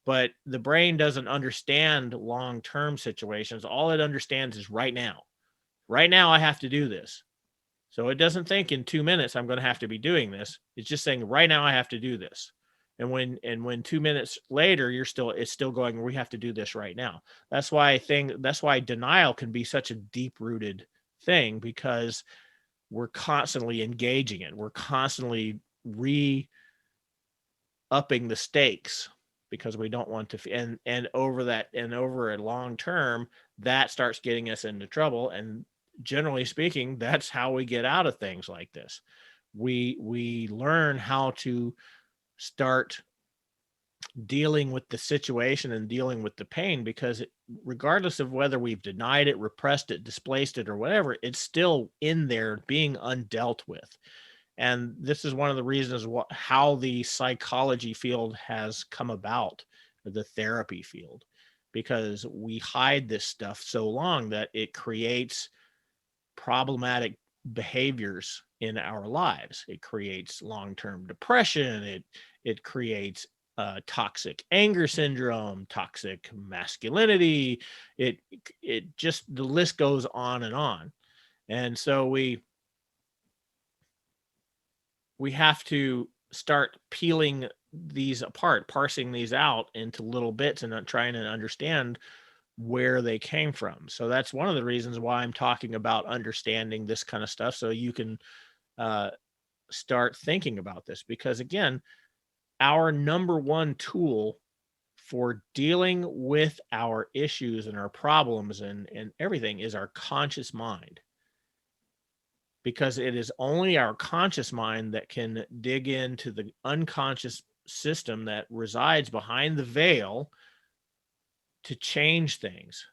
But the brain doesn't understand long-term situations. All it understands is right now. Right now, I have to do this. So it doesn't think in 2 minutes I'm going to have to be doing this. It's just saying right now I have to do this. And when 2 minutes later it's still going, we have to do this right now. That's why denial can be such a deep-rooted thing, because we're constantly engaging it. We're constantly upping the stakes because we don't want to, and over a long term, that starts getting us into trouble. And generally speaking, that's how we get out of things like this. We learn how to start dealing with the situation and dealing with the pain, because regardless of whether we've denied it, repressed it, displaced it, or whatever, it's still in there being undealt with. And this is one of the reasons how the psychology field has come about, the therapy field, because we hide this stuff so long that it creates problematic behaviors in our lives. It creates long-term depression. It creates toxic anger syndrome, toxic masculinity. It just, the list goes on and on. And so we have to start peeling these apart, parsing these out into little bits and trying to understand where they came from. So that's one of the reasons why I'm talking about understanding this kind of stuff, so you can start thinking about this. Because again, our number one tool for dealing with our issues and our problems and everything is our conscious mind. Because it is only our conscious mind that can dig into the unconscious system that resides behind the veil to change things.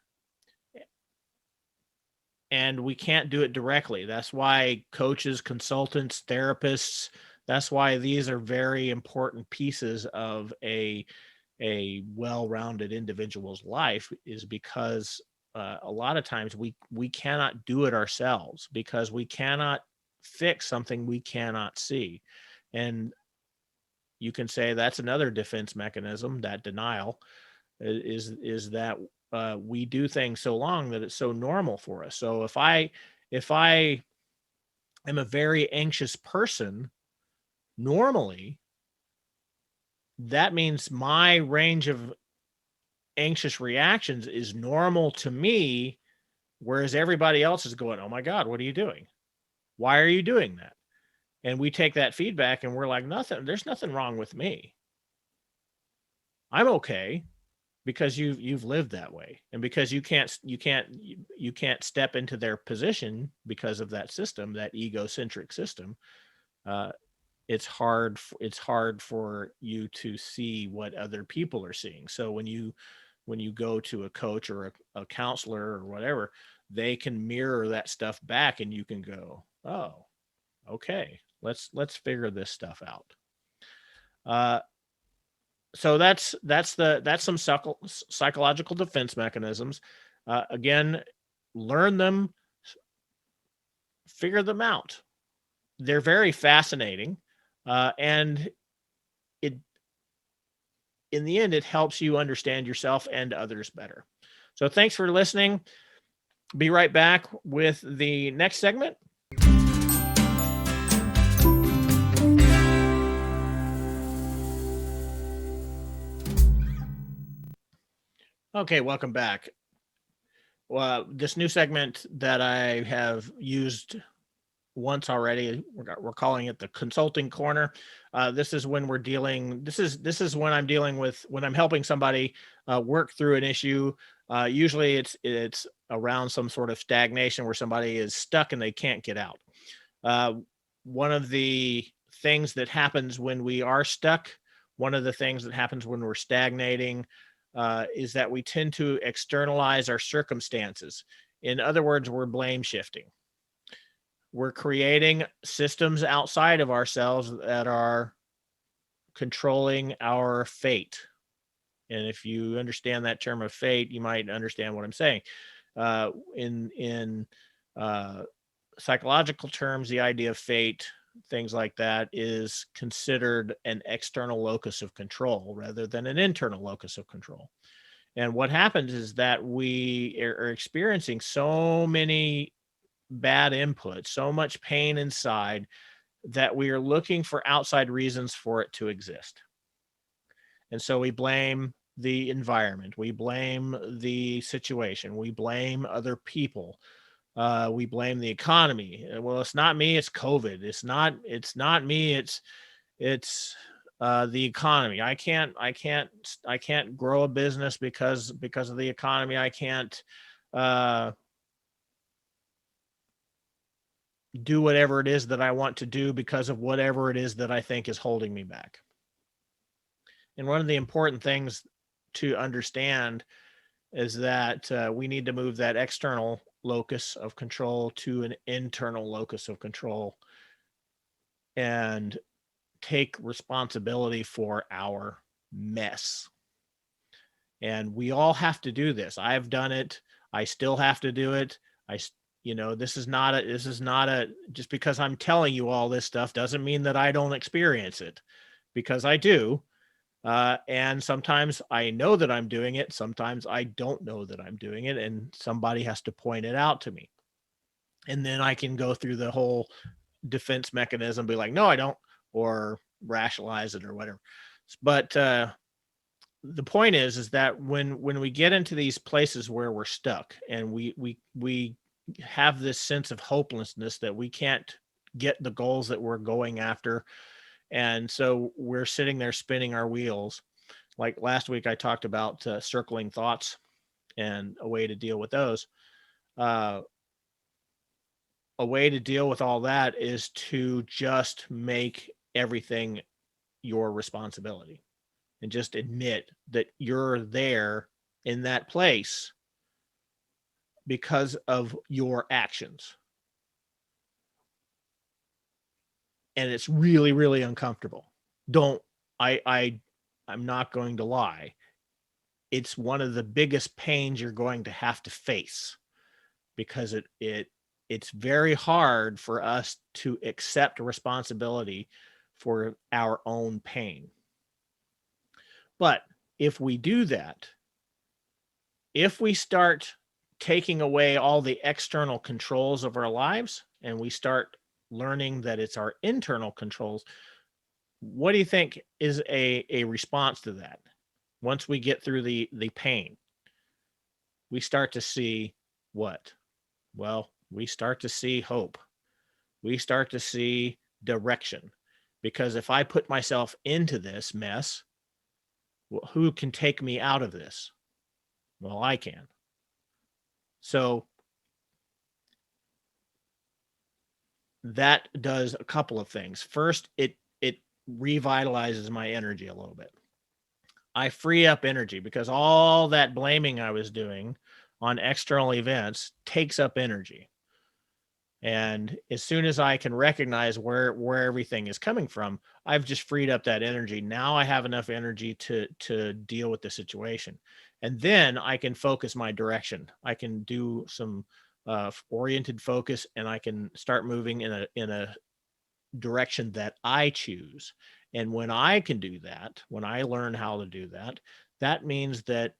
And we can't do it directly. That's why coaches, consultants, therapists, that's why these are very important pieces of a well-rounded individual's life, is because a lot of times we cannot do it ourselves, because we cannot fix something we cannot see. And you can say that's another defense mechanism, that denial is that we do things so long that it's so normal for us. So if I am a very anxious person normally, that means my range of anxious reactions is normal to me, whereas everybody else is going, oh my God, what are you doing? Why are you doing that? And we take that feedback and we're like, there's nothing wrong with me. I'm okay, because you've lived that way. And because you can't step into their position because of that system, that egocentric system. It's hard for you to see what other people are seeing. So when you go to a coach or a counselor or whatever, they can mirror that stuff back, and you can go, oh, okay, let's figure this stuff out. So that's some psychological defense mechanisms. Again, learn them, figure them out. They're very fascinating. And in the end, it helps you understand yourself and others better. So thanks for listening. Be right back with the next segment. Okay, welcome back. Well, this new segment that I have used once already, we're calling it the consulting corner. This is when we're dealing. This is when I'm dealing with, when I'm helping somebody work through an issue. Usually, it's around some sort of stagnation where somebody is stuck and they can't get out. Uh, One of the things that happens when we are stuck, one of the things that happens when we're stagnating, is that we tend to externalize our circumstances. In other words, we're blame shifting. We're creating systems outside of ourselves that are controlling our fate. And if you understand that term of fate, you might understand what I'm saying. In psychological terms, the idea of fate, things like that, is considered an external locus of control rather than an internal locus of control. And what happens is that we are experiencing so many bad inputs, so much pain inside, that we are looking for outside reasons for it to exist. And so we blame the environment, we blame the situation, we blame other people, we blame the economy. Well, it's not me, it's COVID. It's not me, it's the economy. I can't grow a business because of the economy. I can't uh, do whatever it is that I want to do because of whatever it is that I think is holding me back. And one of the important things to understand is that we need to move that external locus of control to an internal locus of control and take responsibility for our mess. And we all have to do this. I've done it. I still have to do it. This is not a, just because I'm telling you all this stuff doesn't mean that I don't experience it, because I do. And sometimes I know that I'm doing it. Sometimes I don't know that I'm doing it. And somebody has to point it out to me. And then I can go through the whole defense mechanism, be like, no, I don't, or rationalize it or whatever. But the point is that when we get into these places where we're stuck and we have this sense of hopelessness that we can't get the goals that we're going after, and so we're sitting there spinning our wheels. Like last week, I talked about circling thoughts and a way to deal with those. Uh, a way to deal with all that is to just make everything your responsibility and just admit that you're there in that place because of your actions. And it's really, really uncomfortable. I'm not going to lie. It's one of the biggest pains you're going to have to face, because it's very hard for us to accept responsibility for our own pain. But if we do that, if we start taking away all the external controls of our lives and we start learning that it's our internal controls, what do you think is a response to that? Once we get through the pain, we start to see what? Well, we start to see hope. We start to see direction. Because if I put myself into this mess, well, who can take me out of this? Well, I can. So that does a couple of things. First, it revitalizes my energy a little bit. I free up energy because all that blaming I was doing on external events takes up energy. And as soon as I can recognize where everything is coming from, I've just freed up that energy. Now I have enough energy to deal with the situation. And then I can focus my direction. I can do some oriented focus, and I can start moving in a direction that I choose. And when I can do that, when I learn how to do that, that means that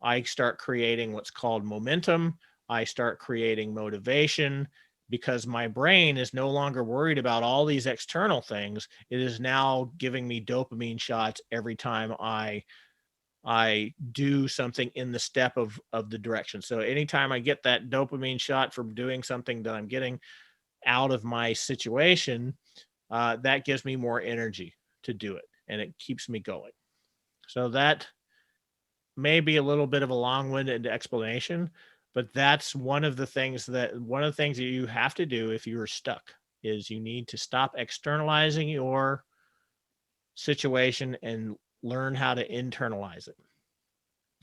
I start creating what's called momentum. I start creating motivation because my brain is no longer worried about all these external things. It is now giving me dopamine shots every time I do something in the step of the direction. So anytime I get that dopamine shot from doing something that I'm getting out of my situation, that gives me more energy to do it, and it keeps me going. So that may be a little bit of a long-winded explanation, but that's one of the things that you have to do if you're stuck is you need to stop externalizing your situation and learn how to internalize it.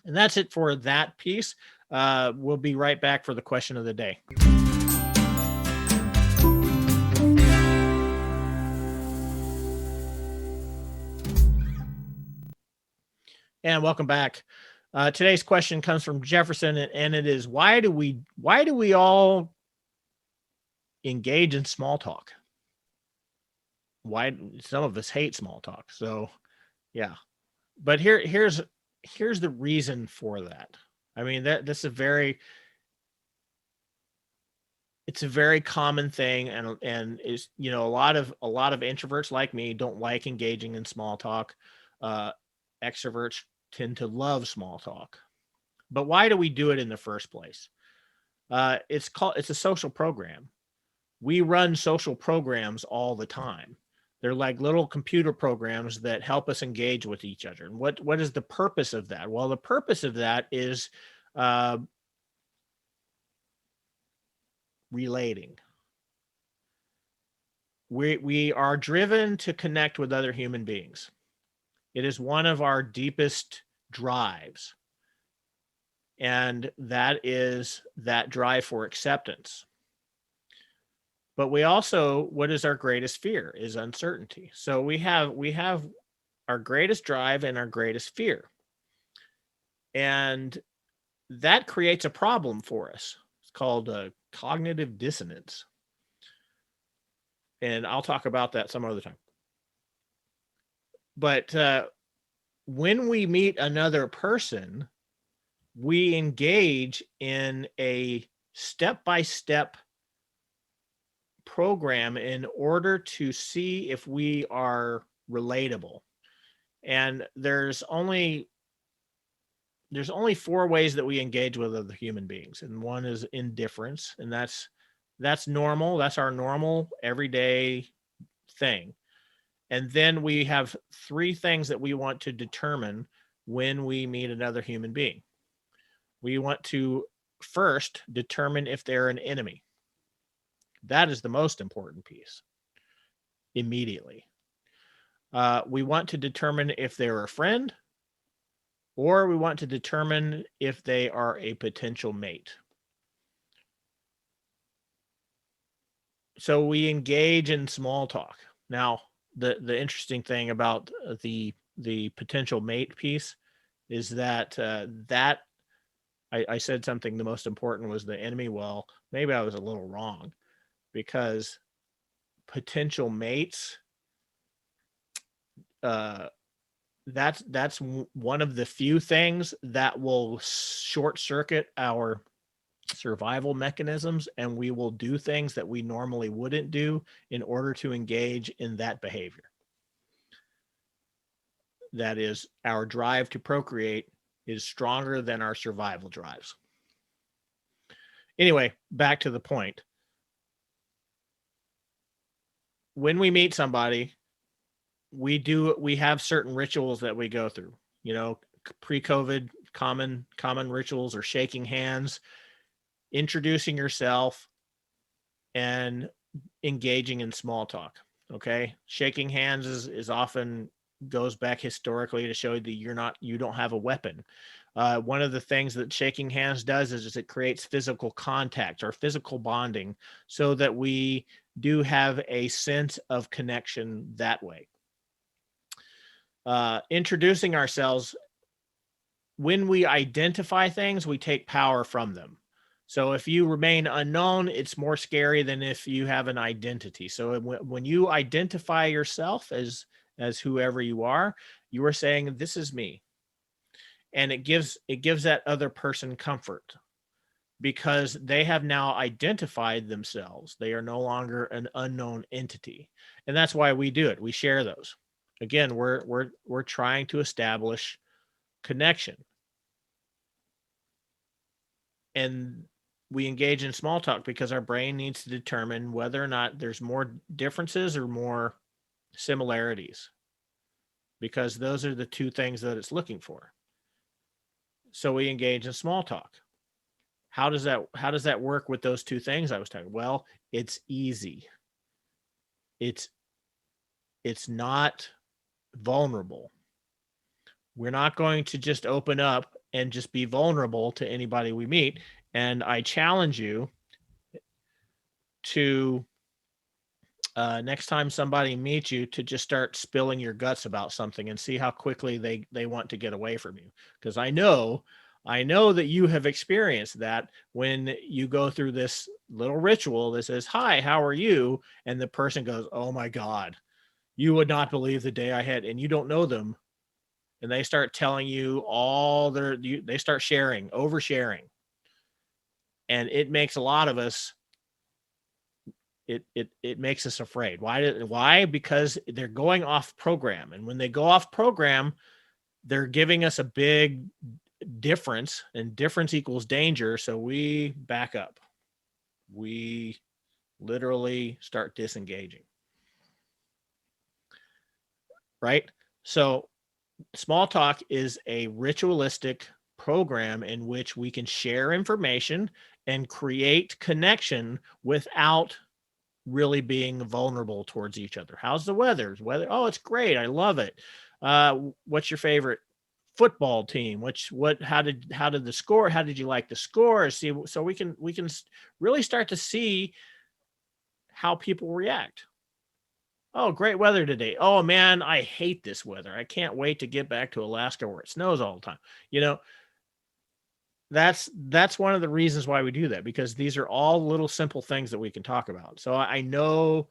And that's it for that piece. We'll be right back for the question of the day. And welcome back. Today's question comes from Jefferson, and it is, why do we all engage in small talk? Why some of us hate small talk. So yeah. But here's the reason for that. I mean, it's a very common thing, and is, a lot of introverts like me don't like engaging in small talk. Extroverts tend to love small talk. But why do we do it in the first place? It's a social program. We run social programs all the time. They're like little computer programs that help us engage with each other. And what is the purpose of that? Well, the purpose of that is relating. We are driven to connect with other human beings. It is one of our deepest drives. And that is that drive for acceptance. But we also, what is our greatest fear is uncertainty. So we have our greatest drive and our greatest fear. And that creates a problem for us. It's called cognitive dissonance. And I'll talk about that some other time. But when we meet another person, we engage in a step-by-step program in order to see if we are relatable. And there's only 4 ways that we engage with other human beings. And one is indifference, and that's normal. That's our normal everyday thing. And then we have 3 things that we want to determine when we meet another human being. We want to first determine if they're an enemy. That is the most important piece immediately. We want to determine if they're a friend, or we want to determine if they are a potential mate. So we engage in small talk. Now, the interesting thing about the potential mate piece is that I said something the most important was the enemy. Well, maybe I was a little wrong, because potential mates, that's one of the few things that will short circuit our survival mechanisms, and we will do things that we normally wouldn't do in order to engage in that behavior. That is, our drive to procreate is stronger than our survival drives. Anyway, back to the point. When we meet somebody, we have certain rituals that we go through. Pre-COVID common rituals are shaking hands, introducing yourself, and engaging in small talk. Okay, shaking hands is often goes back historically to show that you don't have a weapon. One of the things that shaking hands does is it creates physical contact or physical bonding, so that we do have a sense of connection that way. Introducing ourselves, when we identify things, we take power from them. So if you remain unknown, it's more scary than if you have an identity. So when you identify yourself as whoever you are saying, this is me. And it gives that other person comfort because they have now identified themselves. They are no longer an unknown entity. And that's why we do it. We share those. Again, we're trying to establish connection. And we engage in small talk because our brain needs to determine whether or not there's more differences or more similarities, because those are the two things that it's looking for. So we engage in small talk. How does that work with those two things I was talking? Well, it's easy. It's not vulnerable. We're not going to just open up and just be vulnerable to anybody we meet. And I challenge you to next time somebody meets you, to just start spilling your guts about something and see how quickly they want to get away from you. Because I know that you have experienced that when you go through this little ritual that says, "Hi, how are you?" And the person goes, "Oh my God, you would not believe the day I had," and you don't know them. And they start telling you they start oversharing. And it makes a lot of us, it makes us afraid. Why? Because they're going off program. And when they go off program, they're giving us a big difference, and difference equals danger. So we back up. We literally start disengaging. Right? So small talk is a ritualistic program in which we can share information and create connection without really being vulnerable towards each other. How's the weather? Oh, it's great. I love it. What's your favorite football team? How did the score? How did you like the score? See, so we can really start to see how people react. Oh, great weather today. Oh man, I hate this weather. I can't wait to get back to Alaska where it snows all the time. That's one of the reasons why we do that, because these are all little simple things that we can talk about. So I know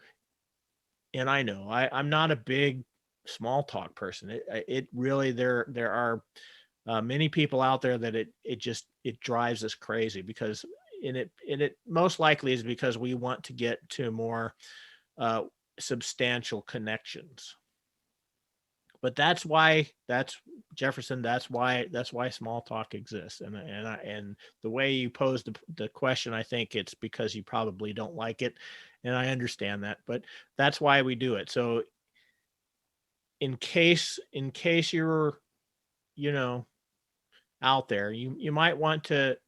I'm not a big small talk person. It really, there are many people out there that it drives us crazy, because it most likely is because we want to get to more substantial connections. But that's why small talk exists. And the way you pose the question, I think it's because you probably don't like it, and I understand that, but that's why we do it. So in case you're out there, you might want to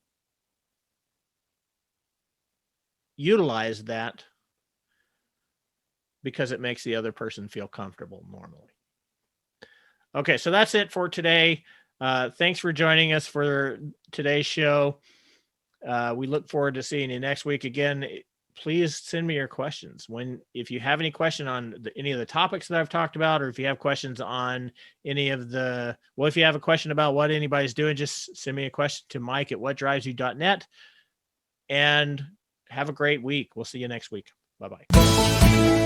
utilize that, because it makes the other person feel comfortable normally. Okay, so that's it for today. Thanks for joining us for today's show. We look forward to seeing you next week. Again, please send me your questions. If you have any question on any of the topics that I've talked about, or if you have questions on if you have a question about what anybody's doing, just send me a question to mike@whatdrivesyou.net. And have a great week. We'll see you next week. Bye-bye.